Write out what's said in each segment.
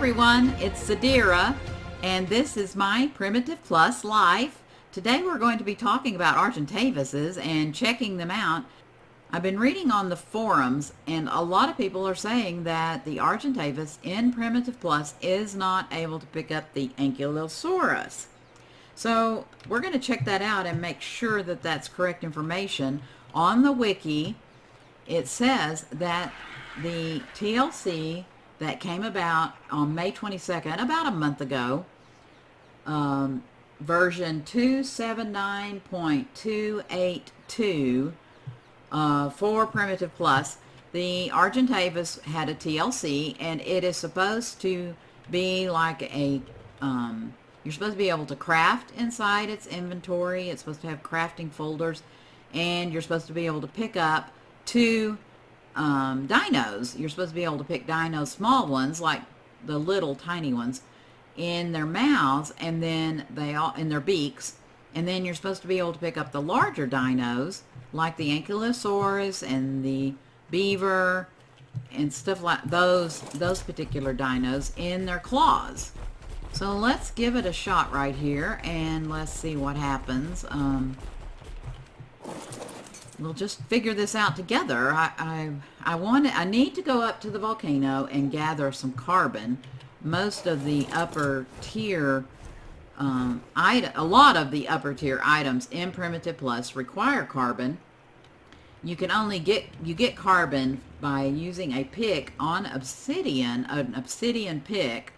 everyone, it's Zadira, and this is my Primitive Plus Life. Today we're going to be talking about Argentavises and checking them out. I've been reading on the forums, and a lot of people are saying that the Argentavis in Primitive Plus is not able to pick up the Ankylosaurus. So we're going to check that out and make sure that that's correct information. On the wiki, it says that the TLC that came about on May 22nd, about a month ago, version 279.282 for Primitive Plus, the Argentavis had a TLC, and it is supposed to be like a, you're supposed to be able to craft inside its inventory. It's supposed to have crafting folders, and you're supposed to be able to pick up two dinos. You're supposed to be able to pick dinos, small ones like the little tiny ones, in their mouths, and then they all in their beaks, and then you're supposed to be able to pick up the larger dinos like the Ankylosaurus and the beaver and stuff like those particular dinos in their claws. So let's give it a shot right here and let's see what happens. We'll just figure this out together. I need to go up to the volcano and gather some carbon. Most of the upper tier a lot of the upper tier items in Primitive Plus require carbon. You can only get carbon by using a pick on obsidian, an obsidian pick,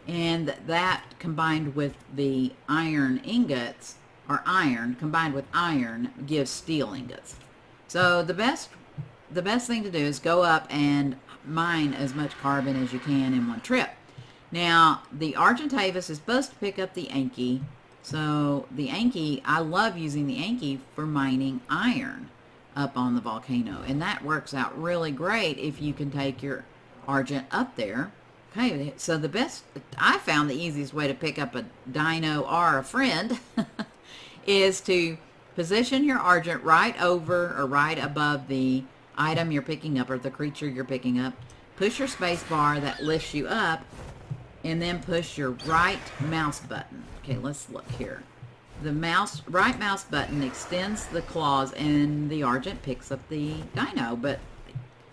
and that combined with the iron ingots, or iron combined with iron, gives steel ingots. So the best thing to do is go up and mine as much carbon as you can in one trip. Now the Argentavis is supposed to pick up the Anky, so the Anky, I love using the Anky for mining iron up on the volcano, and that works out really great if you can take your Argent up there. Okay, so I found the easiest way to pick up a dino or a friend is to position your Argent right over or right above the item you're picking up or the creature you're picking up. Push your space bar, that lifts you up, and then push your right mouse button. Okay, let's look here. The right mouse button extends the claws and the Argent picks up the dino, but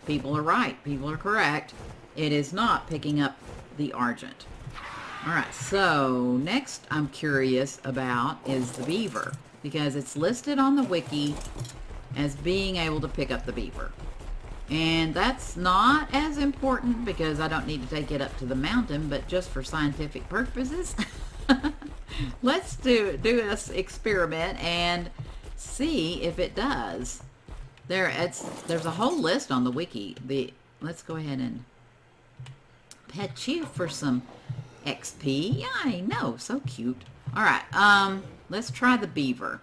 people are right. People are correct. It is not picking up the Argent. Alright, so next I'm curious about is the beaver, because it's listed on the wiki as being able to pick up the beaver. And that's not as important because I don't need to take it up to the mountain, but just for scientific purposes, let's do this experiment and see if it does. There's a whole list on the wiki. Let's go ahead and pet you for some XP. Yeah, I know, so cute. Alright, let's try the beaver.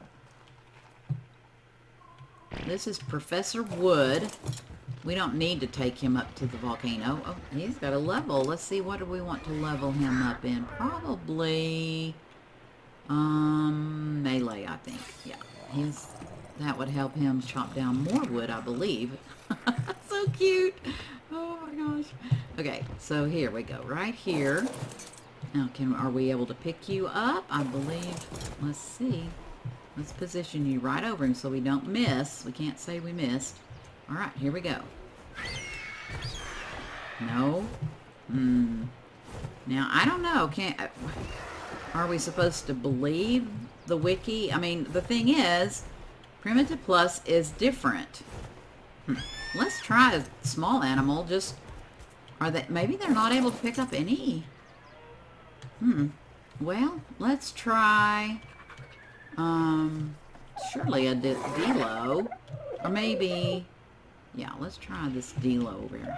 This is Professor Wood. We don't need to take him up to the volcano. Oh, he's got a level. Let's see, what do we want to level him up in? Probably melee, I think. Yeah, that would help him chop down more wood, I believe. So cute. Oh my gosh. Okay, so here we go. Right here. Now, are we able to pick you up? I believe. Let's see. Let's position you right over him so we don't miss. We can't say we missed. All right, here we go. No. Now, I don't know. Are we supposed to believe the wiki? I mean, the thing is, Primitive Plus is different. Let's try a small animal. Maybe they're not able to pick up any. Well, let's try, surely a Dilo, or maybe, yeah, let's try this Dilo over here.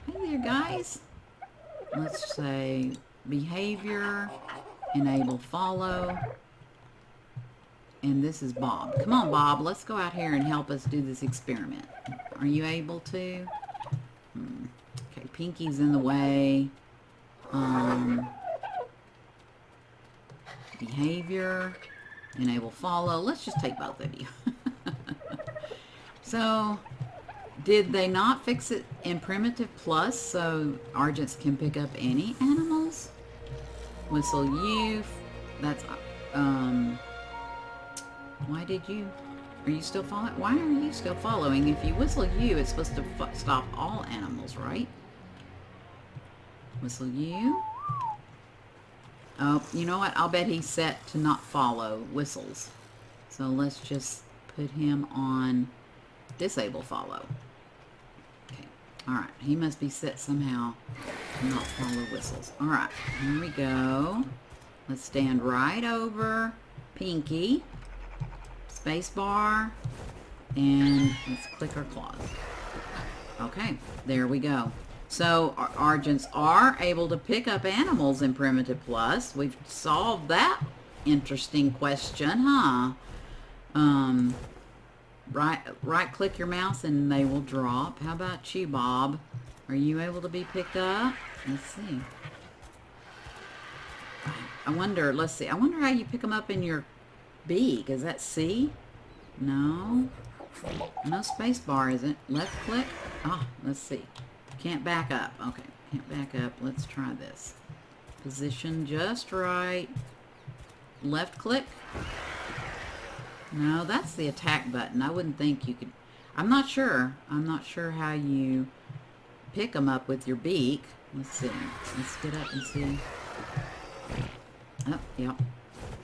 Hey there, guys. Let's say behavior, enable follow, and this is Bob. Come on, Bob, let's go out here and help us do this experiment. Are you able to? Okay, Pinky's in the way. Behavior, enable follow. Let's just take both of you. So Did they not fix it in Primitive Plus so Argents can pick up any animals? Whistle U. That's, why did you, are you still following? Why are you still following? If you whistle U, it's supposed to stop all animals, right? Whistle U. Oh, you know what? I'll bet he's set to not follow whistles. So let's just put him on disable follow. Okay. Alright. He must be set somehow to not follow whistles. Alright. Here we go. Let's stand right over Pinky. Spacebar. And let's click our claws. Okay. There we go. So Argents are able to pick up animals in Primitive Plus. We've solved that interesting question, huh? Right click your mouse and they will drop. How about you, Bob? Are you able to be picked up? Let's see. I wonder, let's see. I wonder how you pick them up in your beak. Is that C? No. No space bar, is it? Left click? Ah, let's see. Can't back up. Okay, can't back up. Let's try this. Position just right. Left click. No, that's the attack button. I wouldn't think you could. I'm not sure. I'm not sure how you pick them up with your beak. Let's see. Let's get up and see. Oh, yep.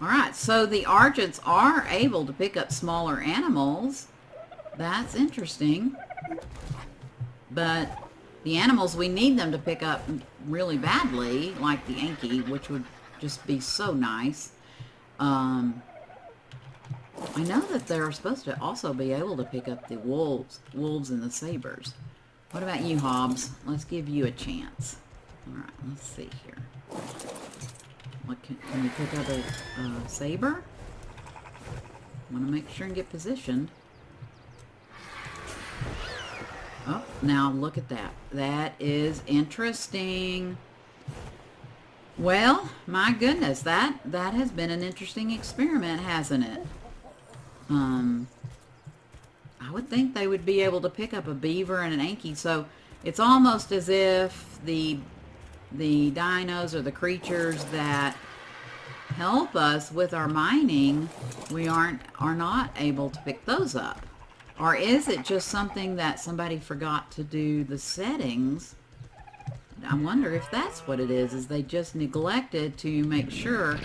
Alright, so the Argents are able to pick up smaller animals. That's interesting. But the animals we need them to pick up really badly, like the Anky, which would just be so nice. I know that they're supposed to also be able to pick up the wolves and the sabers. What about you, Hobbs? Let's give you a chance. Alright, let's see here. What can you pick up a saber? Want to make sure and get positioned. Oh, now look at that. That is interesting. Well, my goodness, that has been an interesting experiment, hasn't it? I would think they would be able to pick up a beaver and an Anky, so it's almost as if the dinos or the creatures that help us with our mining, we are not able to pick those up. Or is it just something that somebody forgot to do the settings? I wonder if that's what it is they just neglected to make sure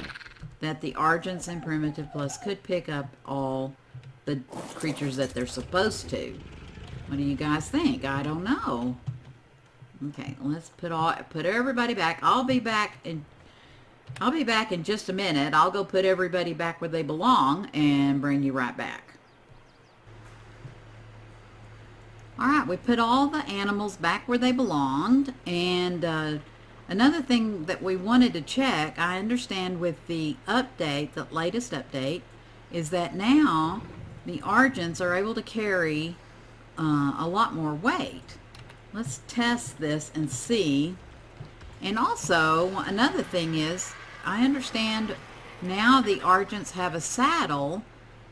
that the Argents in Primitive Plus could pick up all the creatures that they're supposed to. What do you guys think? I don't know. Okay, let's put everybody back. I'll be back in just a minute. I'll go put everybody back where they belong and bring you right back. Alright, we put all the animals back where they belonged, and another thing that we wanted to check, I understand with the update, the latest update, is that now the Argents are able to carry a lot more weight. Let's test this and see. And also, another thing is, I understand now the Argents have a saddle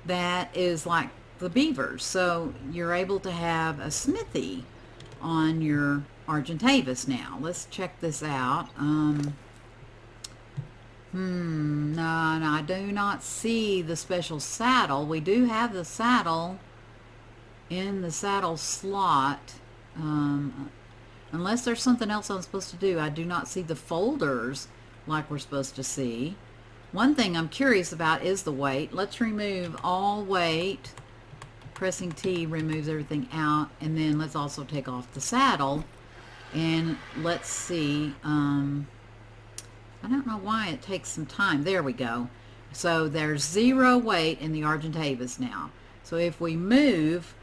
that is like the beavers, so you're able to have a smithy on your Argentavis now. Let's check this out. No, I do not see the special saddle. We do have the saddle in the saddle slot. Unless there's something else I'm supposed to do, I do not see the folders like we're supposed to see. One thing I'm curious about is the weight. Let's remove all weight. Pressing T removes everything out, and then let's also take off the saddle, and let's see. I don't know why it takes some time. There we go. So there's 0 weight in the Argentavis now. So if we move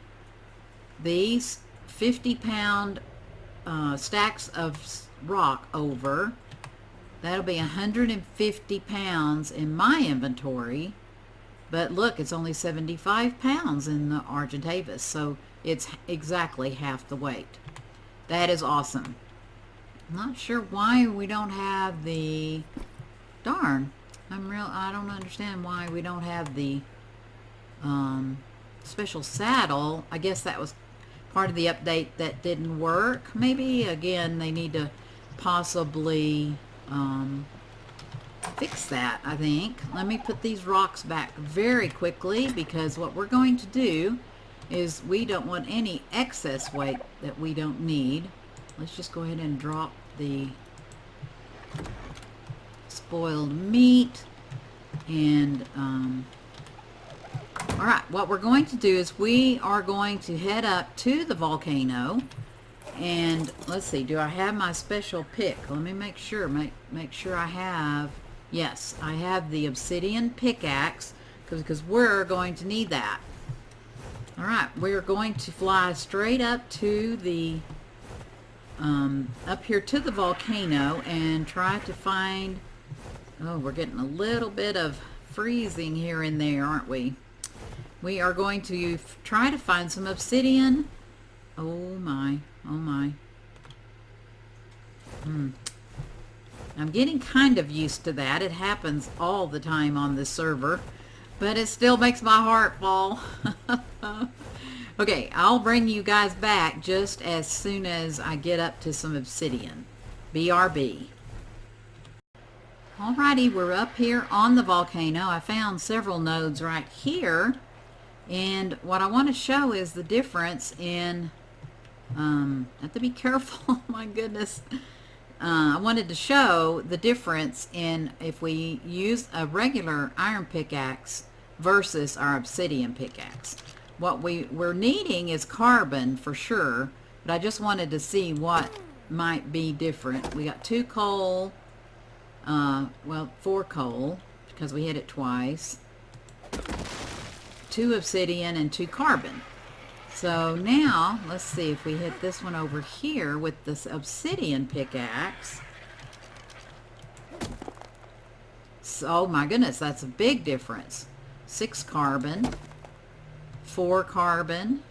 these 50-pound stacks of rock over, that'll be 150 pounds in my inventory. But look, it's only 75 pounds in the Argentavis, so it's exactly half the weight. That is awesome. I'm not sure why we don't have the... Darn. I don't understand why we don't have the special saddle. I guess that was part of the update that didn't work. Maybe, again, they need to possibly fix that, I think. Let me put these rocks back very quickly, because what we're going to do is we don't want any excess weight that we don't need. Let's just go ahead and drop the spoiled meat. And all right, what we're going to do is we are going to head up to the volcano. And let's see, do I have my special pick? Let me make sure I have. Yes, I have the Obsidian Pickaxe, because we're going to need that. All right, we're going to fly straight up to the up here to the volcano and try to find. Oh, we're getting a little bit of freezing here and there, aren't we? We are going to try to find some obsidian. Oh my, oh my. I'm getting kind of used to that. It happens all the time on this server, but it still makes my heart fall. Okay, I'll bring you guys back just as soon as I get up to some obsidian. BRB. Alrighty, we're up here on the volcano. I found several nodes right here, and what I want to show is the difference in have to be careful. My goodness. I wanted to show the difference in if we use a regular iron pickaxe versus our obsidian pickaxe. What we're needing is carbon for sure, but I just wanted to see what might be different. We got 2 coal, well, 4 coal, because we hit it twice, 2 obsidian, and 2 carbon. So now, let's see if we hit this one over here with this obsidian pickaxe. So, oh my goodness, that's a big difference. 6 carbon, 4 carbon,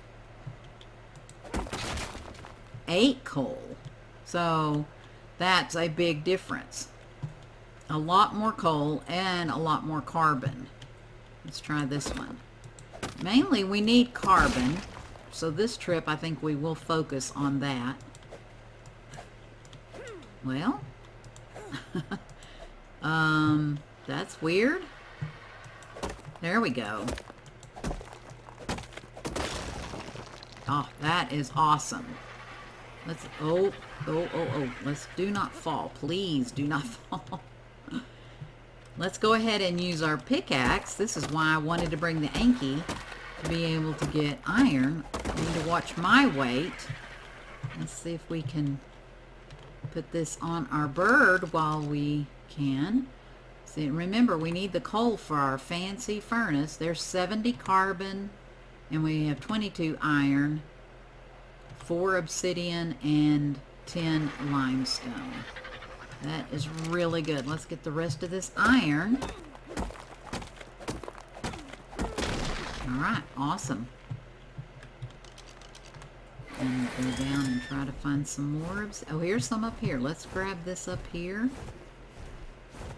8 coal. So that's a big difference. A lot more coal and a lot more carbon. Let's try this one. Mainly we need carbon. So this trip, I think we will focus on that. Well, that's weird. There we go. Oh, that is awesome. Let's, oh, let's do not fall. Please do not fall. Let's go ahead and use our pickaxe. This is why I wanted to bring the Anky, to be able to get iron. I need to watch my weight. Let's see if we can put this on our bird while we can. See, remember, we need the coal for our fancy furnace. There's 70 carbon, and we have 22 iron, 4 obsidian, and 10 limestone. That is really good. Let's get the rest of this iron. Alright, awesome. And go down and try to find some more. Oh, here's some up here. Let's grab this up here.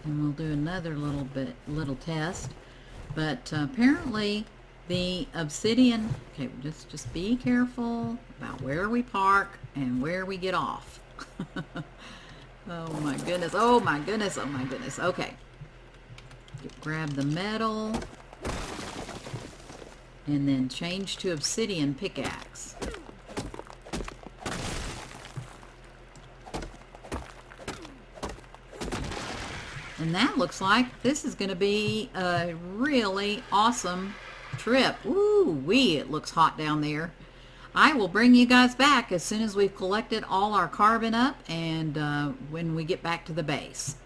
And we'll do another little test. But apparently the obsidian, okay, just be careful about where we park and where we get off. Oh my goodness, oh my goodness, oh my goodness. Okay. Grab the metal. And then change to obsidian pickaxe. And that looks like this is going to be a really awesome trip. Ooh-wee, it looks hot down there. I will bring you guys back as soon as we've collected all our carbon up and when we get back to the base.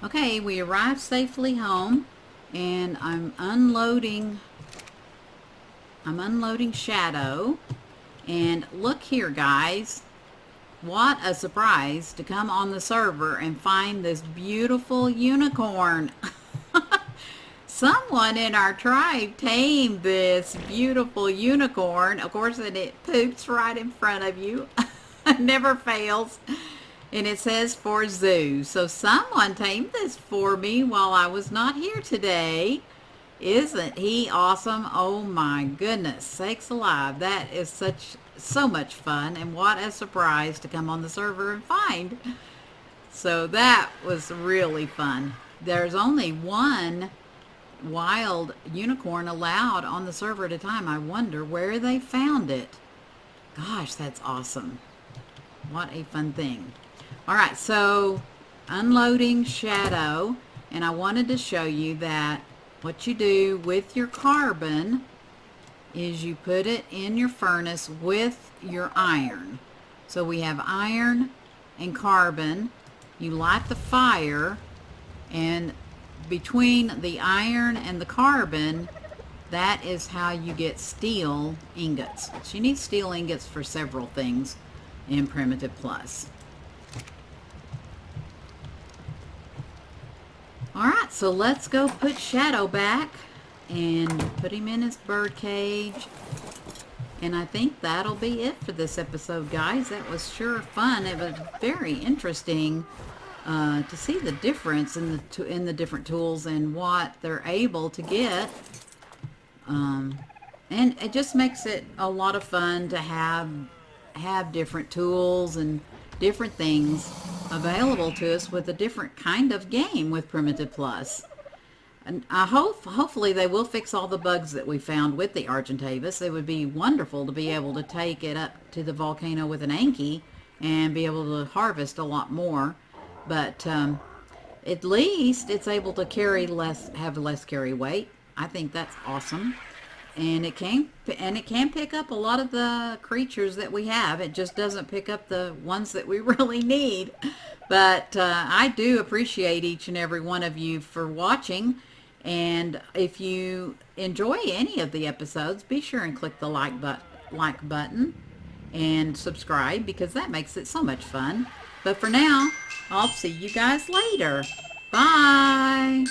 Okay, we arrived safely home, and I'm unloading Shadow. And look here, guys. What a surprise to come on the server and find this beautiful unicorn. Someone in our tribe tamed this beautiful unicorn. Of course, and it poops right in front of you. It never fails. And it says for zoo. So someone tamed this for me while I was not here today. Isn't he awesome? Oh my goodness sakes alive. That is such so much fun, and what a surprise to come on the server and find. So that was really fun. There's only one wild unicorn allowed on the server at a time. I wonder where they found it. Gosh, that's awesome. What a fun thing. All right, so unloading shadow, and I wanted to show you that what you do with your carbon is you put it in your furnace with your iron. So we have iron and carbon. You light the fire, and between the iron and the carbon, that is how you get steel ingots. So you need steel ingots for several things in Primitive Plus. Alright, so let's go put Shadow back and put him in his bird cage. And I think that'll be it for this episode, guys. That was sure fun. It was very interesting to see the difference in the different tools and what they're able to get. And it just makes it a lot of fun to have different tools and different things available to us with a different kind of game with Primitive Plus. And I hopefully they will fix all the bugs that we found with the Argentavis. It would be wonderful to be able to take it up to the volcano with an Anky and be able to harvest a lot more. But at least it's able to have less carry weight. I think that's awesome. And it can pick up a lot of the creatures that we have. It just doesn't pick up the ones that we really need. But I do appreciate each and every one of you for watching. And if you enjoy any of the episodes, be sure and click the like button and subscribe, because that makes it so much fun. But for now, I'll see you guys later. Bye.